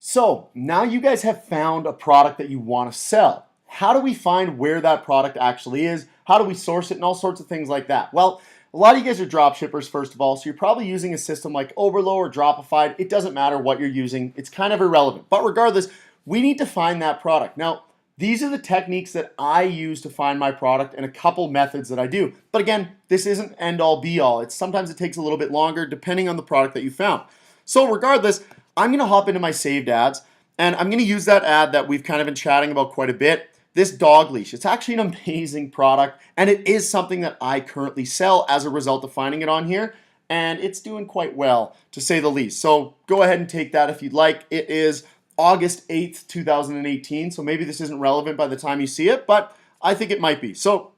So now you guys have found a product that you want to sell. How do we find where that product actually is? How do we source it and all sorts of things like that? Well, a lot of you guys are drop shippers, first of all, so you're probably using a system like Overlow or Dropify. It doesn't matter what you're using. It's kind of irrelevant. But regardless, we need to find that product. Now, these are the techniques that I use to find my product and a couple methods that I do. But again, this isn't end all be all. Sometimes it takes a little bit longer depending on the product that you found. So regardless, I'm going to hop into my saved ads and I'm going to use that ad that we've kind of been chatting about quite a bit. This dog leash. It's actually an amazing product and it is something that I currently sell as a result of finding it on here, and it's doing quite well to say the least. So go ahead and take that if you'd like. It is August 8th, 2018, so maybe this isn't relevant by the time you see it, but I think it might be. So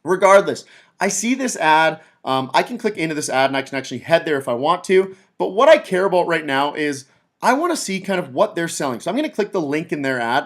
regardless, I see this ad. I can click into this ad and I can actually head there if I want to, but what I care about right now is I want to see kind of what they're selling. So I'm going to click the link in their ad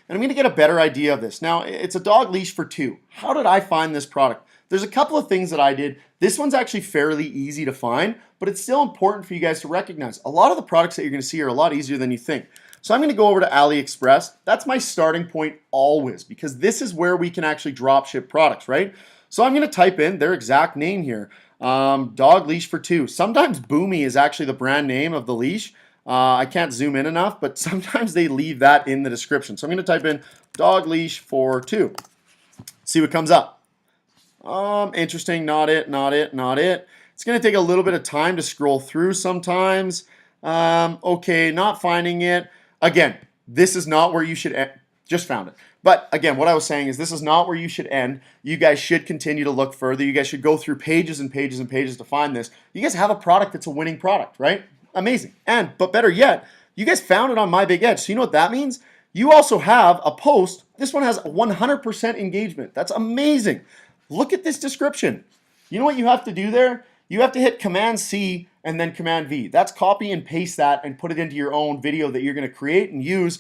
and I'm going to get a better idea of this. Now, it's a dog leash for two. How did I find this product? There's a couple of things that I did. This one's actually fairly easy to find, but it's still important for you guys to recognize. A lot of the products that you're going to see are a lot easier than you think. So I'm going to go over to AliExpress. That's my starting point always, because this is where we can actually drop ship products, right? So I'm going to type in their exact name here, dog leash for two. Sometimes Boomy is actually the brand name of the leash. I can't zoom in enough, but sometimes they leave that in the description. So I'm going to type in dog leash for two. See what comes up. Interesting, not it, not it, not it. It's going to take a little bit of time to scroll through sometimes. Okay, not finding it. Again, this is not where you should end. Just found it. But again, what I was saying is this is not where you should end. You guys should continue to look further. You guys should go through pages and pages and pages to find this. You guys have a product that's a winning product, right? Amazing. But better yet, you guys found it on MyBigEdge. So you know what that means? You also have a post. This one has 100% engagement. That's amazing. Look at this description. You know what you have to do there? You have to hit Command C and then Command V. That's copy and paste that and put it into your own video that you're going to create and use.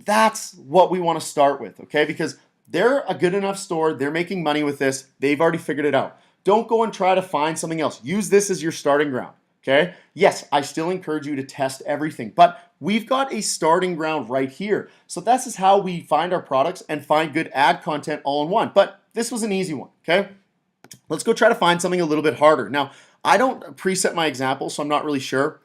That's what we want to start with, okay? Because they're a good enough store. They're making money with this. They've already figured it out. Don't go and try to find something else. Use this as your starting ground, okay? Yes, I still encourage you to test everything, but we've got a starting ground right here. So this is how we find our products and find good ad content all in one. But this was an easy one, okay? Let's go try to find something a little bit harder. Now, I don't preset my examples, so I'm not really sure.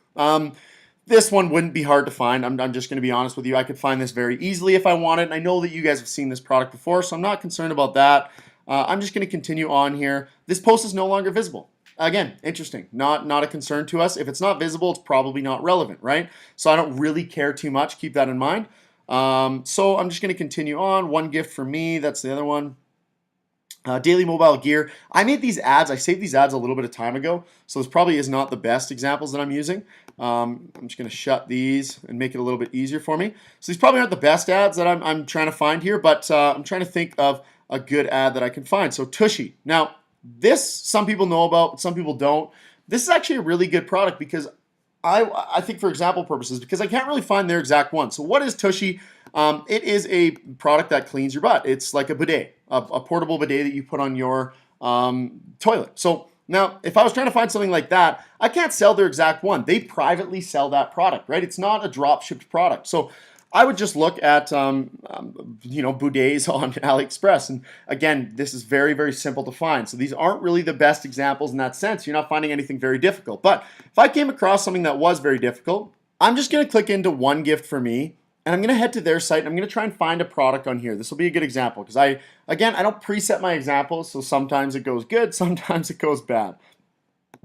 This one wouldn't be hard to find. I'm just going to be honest with you. I could find this very easily if I wanted. And I know that you guys have seen this product before, so I'm not concerned about that. I'm just going to continue on here. This post is no longer visible. Again, interesting. Not a concern to us. If it's not visible, it's probably not relevant, right? So I don't really care too much. Keep that in mind. So I'm just going to continue on. One gift for me. That's the other one. Daily mobile gear. I made these ads. I saved these ads a little bit of time ago, so this probably is not the best examples that I'm using. I'm just going to shut these and make it a little bit easier for me. So these probably aren't the best ads that I'm trying to find here, but I'm trying to think of a good ad that I can find. So Tushy. Now, this some people know about, some people don't. This is actually a really good product because I think for example purposes, because I can't really find their exact one. So what is Tushy? It is a product that cleans your butt. It's like a bidet, a portable bidet that you put on your toilet. So now, if I was trying to find something like that, I can't sell their exact one. They privately sell that product, right? It's not a drop shipped product. So I would just look at, bidets on AliExpress. And again, this is very, very simple to find. So these aren't really the best examples in that sense. You're not finding anything very difficult. But if I came across something that was very difficult, I'm just going to click into One Gift for Me. And I'm going to head to their site and I'm going to try and find a product on here. This will be a good example because I don't preset my examples, so sometimes it goes good, sometimes it goes bad.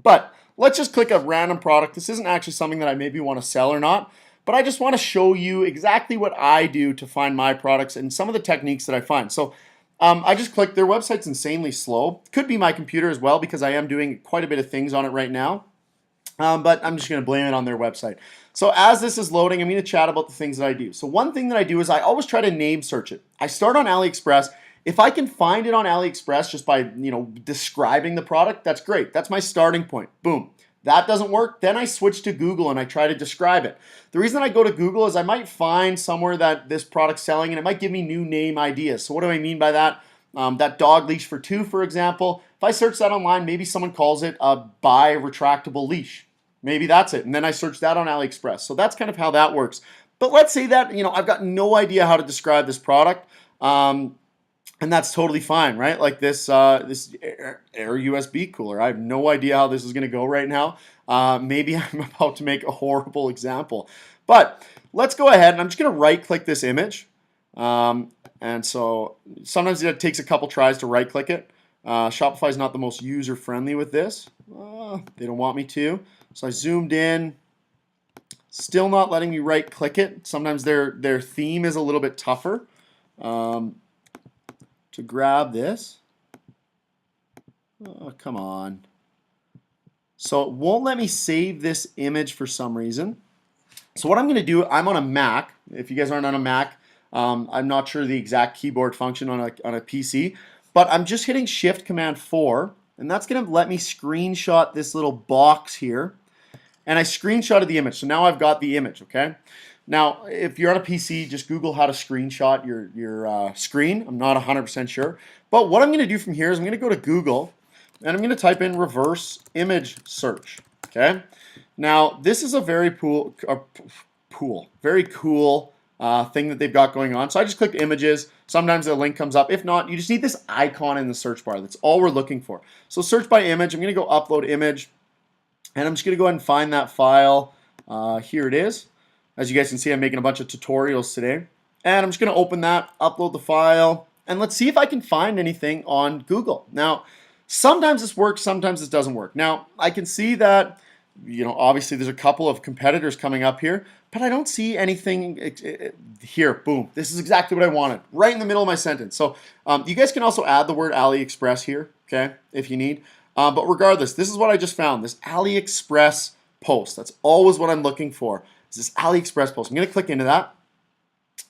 But let's just click a random product. This isn't actually something that I maybe want to sell or not, but I just want to show you exactly what I do to find my products and some of the techniques that I find. So I just clicked. Their website's insanely slow. Could be my computer as well because I am doing quite a bit of things on it right now. But I'm just going to blame it on their website. So as this is loading, I'm going to chat about the things that I do. So one thing that I do is I always try to name search it. I start on AliExpress. If I can find it on AliExpress just by describing the product, that's great. That's my starting point. Boom. That doesn't work. Then I switch to Google and I try to describe it. The reason I go to Google is I might find somewhere that this product's selling and it might give me new name ideas. So what do I mean by that? That dog leash for two, for example. If I search that online, maybe someone calls it a bi retractable leash. Maybe that's it. And then I search that on AliExpress. So that's kind of how that works. But let's say that, I've got no idea how to describe this product. And that's totally fine, right? Like this Air USB cooler. I have no idea how this is going to go right now. Maybe I'm about to make a horrible example. But let's go ahead and I'm just going to right-click this image. And so sometimes it takes a couple tries to right-click it. Shopify is not the most user-friendly with this. They don't want me to. So I zoomed in. Still not letting me right-click it. Sometimes their theme is a little bit tougher. To grab this. Oh, come on. So it won't let me save this image for some reason. So what I'm going to do, I'm on a Mac. If you guys aren't on a Mac, I'm not sure the exact keyboard function on a PC, but I'm just hitting Shift Command 4, and that's going to let me screenshot this little box here. And I screenshotted the image, so now I've got the image, okay? Now, if you're on a PC, just Google how to screenshot your screen. I'm not 100% sure. But what I'm going to do from here is I'm going to go to Google, and I'm going to type in reverse image search, okay? Now, this is a very cool thing that they've got going on. So I just clicked images. Sometimes a link comes up. If not, you just need this icon in the search bar. That's all we're looking for. So search by image. I'm going to go upload image, and I'm just going to go ahead and find that file. Here it is. As you guys can see, I'm making a bunch of tutorials today. And I'm just going to open that, upload the file, and let's see if I can find anything on Google. Now, sometimes this works, sometimes this doesn't work. Now, I can see that, obviously there's a couple of competitors coming up here, but I don't see anything here. Boom. This is exactly what I wanted, right in the middle of my sentence. So you guys can also add the word AliExpress here, okay, if you need. But regardless, this is what I just found, this AliExpress post. That's always what I'm looking for. This AliExpress post. I'm going to click into that,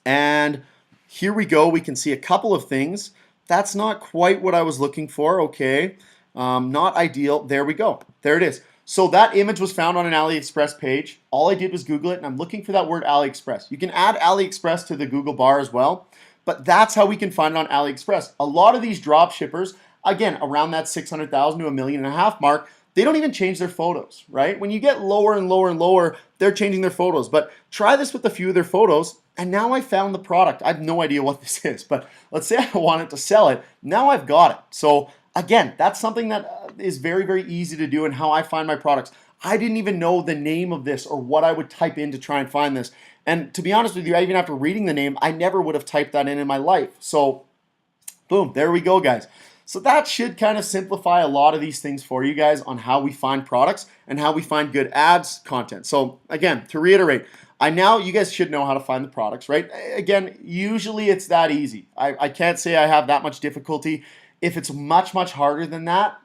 and here we go. We can see a couple of things. That's not quite what I was looking for. Okay, not ideal. There we go. There it is. So that image was found on an AliExpress page. All I did was Google it, and I'm looking for that word AliExpress. You can add AliExpress to the Google bar as well, but that's how we can find it on AliExpress. A lot of these drop shippers, again, around that 600,000 to $1.5 million mark, they don't even change their photos, right? When you get lower and lower and lower, they're changing their photos. But try this with a few of their photos, and now I found the product. I have no idea what this is, but let's say I wanted to sell it. Now I've got it. So again, that's something that is very, very easy to do and how I find my products. I didn't even know the name of this or what I would type in to try and find this. And to be honest with you, even after reading the name, I never would have typed that in my life. So boom, there we go, guys. So that should kind of simplify a lot of these things for you guys on how we find products and how we find good ads content. So again, to reiterate, you guys should know how to find the products, right? Again, usually it's that easy. I can't say I have that much difficulty. If it's much, much harder than that,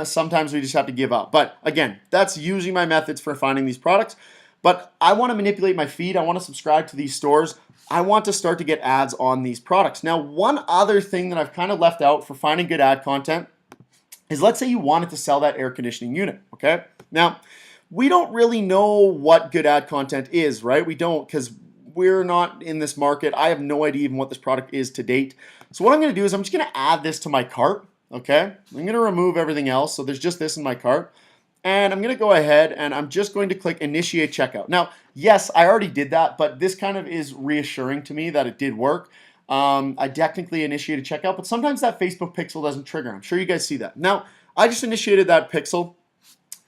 sometimes we just have to give up. But again, that's usually my methods for finding these products. But I want to manipulate my feed. I want to subscribe to these stores. I want to start to get ads on these products. Now, one other thing that I've kind of left out for finding good ad content is, let's say you wanted to sell that air conditioning unit, okay? Now, we don't really know what good ad content is, right? We don't, because we're not in this market. I have no idea even what this product is to date. So what I'm going to do is I'm just going to add this to my cart, okay? I'm going to remove everything else. So there's just this in my cart. And I'm going to go ahead and I'm just going to click initiate checkout. Now, yes, I already did that, but this kind of is reassuring to me that it did work. I technically initiated checkout, but sometimes that Facebook pixel doesn't trigger. I'm sure you guys see that. Now, I just initiated that pixel.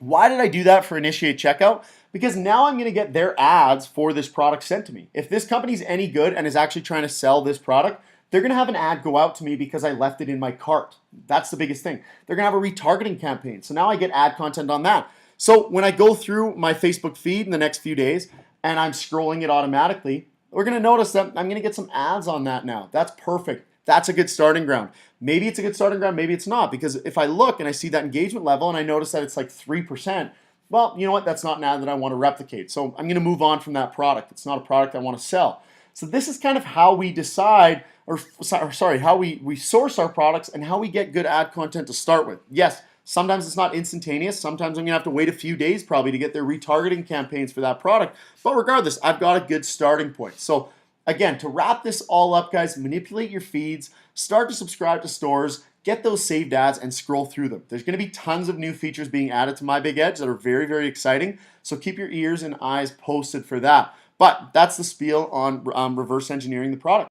Why did I do that for initiate checkout? Because now I'm going to get their ads for this product sent to me. If this company's any good and is actually trying to sell this product, they're going to have an ad go out to me because I left it in my cart. That's the biggest thing. They're going to have a retargeting campaign. So now I get ad content on that. So when I go through my Facebook feed in the next few days and I'm scrolling it automatically, we're going to notice that I'm going to get some ads on that now. That's perfect. That's a good starting ground. Maybe it's a good starting ground, maybe it's not. Because if I look and I see that engagement level and I notice that it's like 3%, well, you know what? That's not an ad that I want to replicate. So I'm going to move on from that product. It's not a product I want to sell. So this is kind of how we decide, how we source our products and how we get good ad content to start with. Yes, sometimes it's not instantaneous. Sometimes I'm going to have to wait a few days probably to get their retargeting campaigns for that product. But regardless, I've got a good starting point. So again, to wrap this all up, guys, manipulate your feeds, start to subscribe to stores, get those saved ads, and scroll through them. There's going to be tons of new features being added to MyBigEdge that are very, very exciting. So keep your ears and eyes posted for that. But that's the spiel on reverse engineering the product.